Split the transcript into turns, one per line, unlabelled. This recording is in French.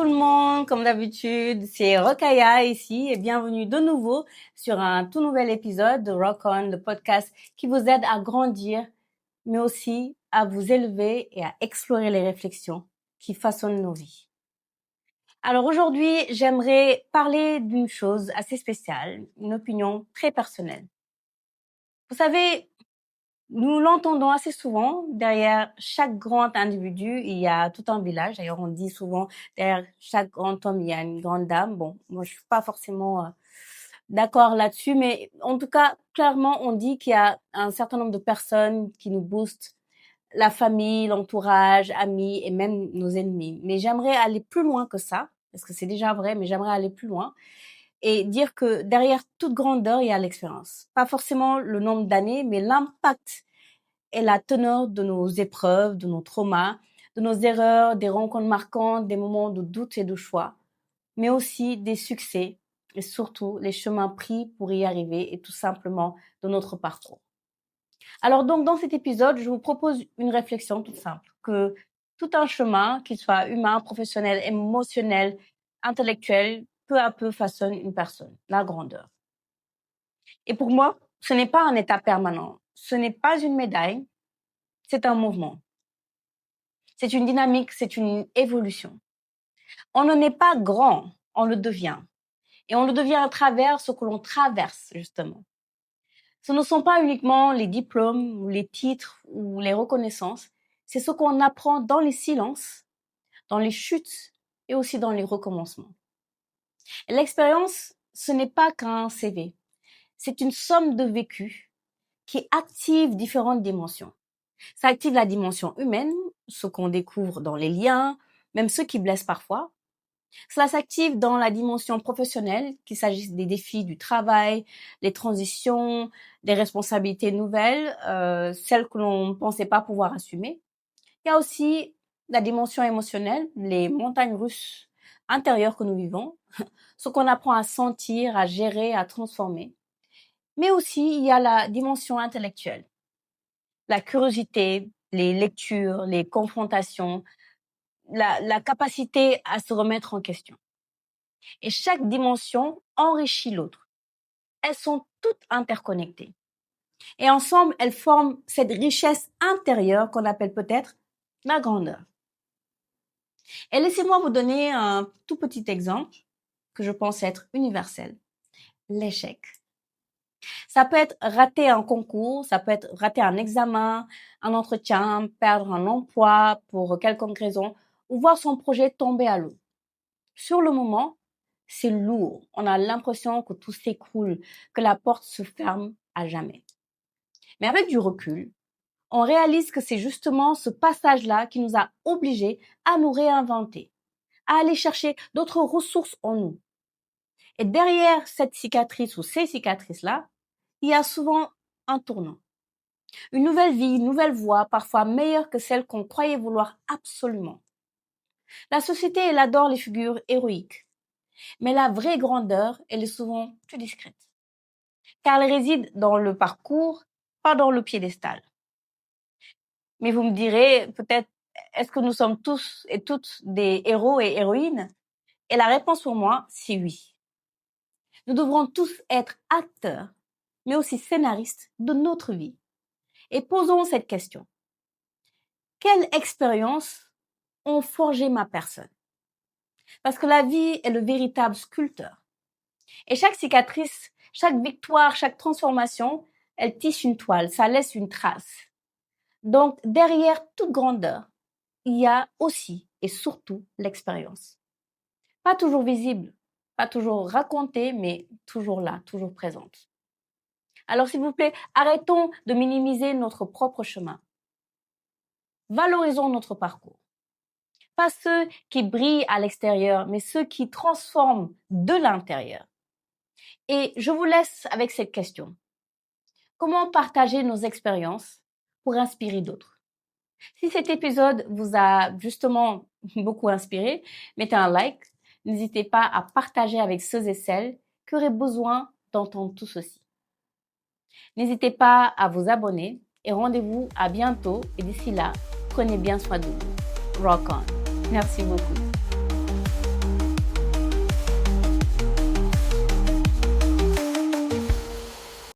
tout le monde, comme d'habitude, c'est Rokaya ici et bienvenue de nouveau sur un tout nouvel épisode de Rock On, le podcast qui vous aide à grandir, mais aussi à vous élever et à explorer les réflexions qui façonnent nos vies. Alors aujourd'hui, j'aimerais parler d'une chose assez spéciale, une opinion très personnelle. Vous savez, nous l'entendons assez souvent, derrière chaque grand individu, il y a tout un village. D'ailleurs, on dit souvent, derrière chaque grand homme, il y a une grande dame. Bon, moi, je suis pas forcément d'accord là-dessus, mais en tout cas, clairement, on dit qu'il y a un certain nombre de personnes qui nous boostent, la famille, l'entourage, amis et même nos ennemis. Mais j'aimerais aller plus loin que ça, parce que c'est déjà vrai, mais j'aimerais aller plus loin et dire que derrière toute grandeur, il y a l'expérience. Pas forcément le nombre d'années, mais l'impact et la teneur de nos épreuves, de nos traumas, de nos erreurs, des rencontres marquantes, des moments de doute et de choix, mais aussi des succès et surtout les chemins pris pour y arriver et tout simplement de notre parcours. Alors donc, dans cet épisode, je vous propose une réflexion toute simple, que tout un chemin, qu'il soit humain, professionnel, émotionnel, intellectuel, peu à peu façonne une personne, la grandeur. Et pour moi, ce n'est pas un état permanent, ce n'est pas une médaille, c'est un mouvement. C'est une dynamique, c'est une évolution. On ne n'est pas grand, on le devient. Et on le devient à travers ce que l'on traverse, justement. Ce ne sont pas uniquement les diplômes, ou les titres, ou les reconnaissances. C'est ce qu'on apprend dans les silences, dans les chutes et aussi dans les recommencements. Et l'expérience, ce n'est pas qu'un CV. C'est une somme de vécus qui active différentes dimensions. Ça active la dimension humaine, ce qu'on découvre dans les liens, même ceux qui blessent parfois. Cela s'active dans la dimension professionnelle, qu'il s'agisse des défis du travail, les transitions, des responsabilités nouvelles, celles que l'on ne pensait pas pouvoir assumer. Il y a aussi la dimension émotionnelle, les montagnes russes intérieures que nous vivons, ce qu'on apprend à sentir, à gérer, à transformer. Mais aussi, il y a la dimension intellectuelle, la curiosité, les lectures, les confrontations, la capacité à se remettre en question. Et chaque dimension enrichit l'autre. Elles sont toutes interconnectées. Et ensemble, elles forment cette richesse intérieure qu'on appelle peut-être la grandeur. Et laissez-moi vous donner un tout petit exemple que je pense être universel. L'échec. Ça peut être rater un concours, ça peut être rater un examen, un entretien, perdre un emploi pour quelconque raison, ou voir son projet tomber à l'eau. Sur le moment, c'est lourd. On a l'impression que tout s'écroule, que la porte se ferme à jamais. Mais avec du recul, on réalise que c'est justement ce passage-là qui nous a obligés à nous réinventer, à aller chercher d'autres ressources en nous. Et derrière cette cicatrice ou ces cicatrices-là, il y a souvent un tournant. Une nouvelle vie, une nouvelle voie, parfois meilleure que celle qu'on croyait vouloir absolument. La société, elle adore les figures héroïques. Mais la vraie grandeur, elle est souvent plus discrète. Car elle réside dans le parcours, pas dans le piédestal. Mais vous me direz, peut-être, est-ce que nous sommes tous et toutes des héros et héroïnes? Et la réponse pour moi, c'est oui. Nous devrons tous être acteurs, mais aussi scénaristes de notre vie. Et posons cette question. Quelle expérience ont forgé ma personne? Parce que la vie est le véritable sculpteur. Et chaque cicatrice, chaque victoire, chaque transformation, elle tisse une toile, ça laisse une trace. Donc, derrière toute grandeur, il y a aussi et surtout l'expérience. Pas toujours visible, pas toujours racontée, mais toujours là, toujours présente. Alors, s'il vous plaît, arrêtons de minimiser notre propre chemin. Valorisons notre parcours. Pas ceux qui brillent à l'extérieur, mais ceux qui transforment de l'intérieur. Et je vous laisse avec cette question. Comment partager nos expériences pour inspirer d'autres? Si cet épisode vous a justement beaucoup inspiré, mettez un like. N'hésitez pas à partager avec ceux et celles qui auraient besoin d'entendre tout ceci. N'hésitez pas à vous abonner et rendez-vous à bientôt. Et d'ici là, prenez bien soin de vous. Rock on. Merci beaucoup.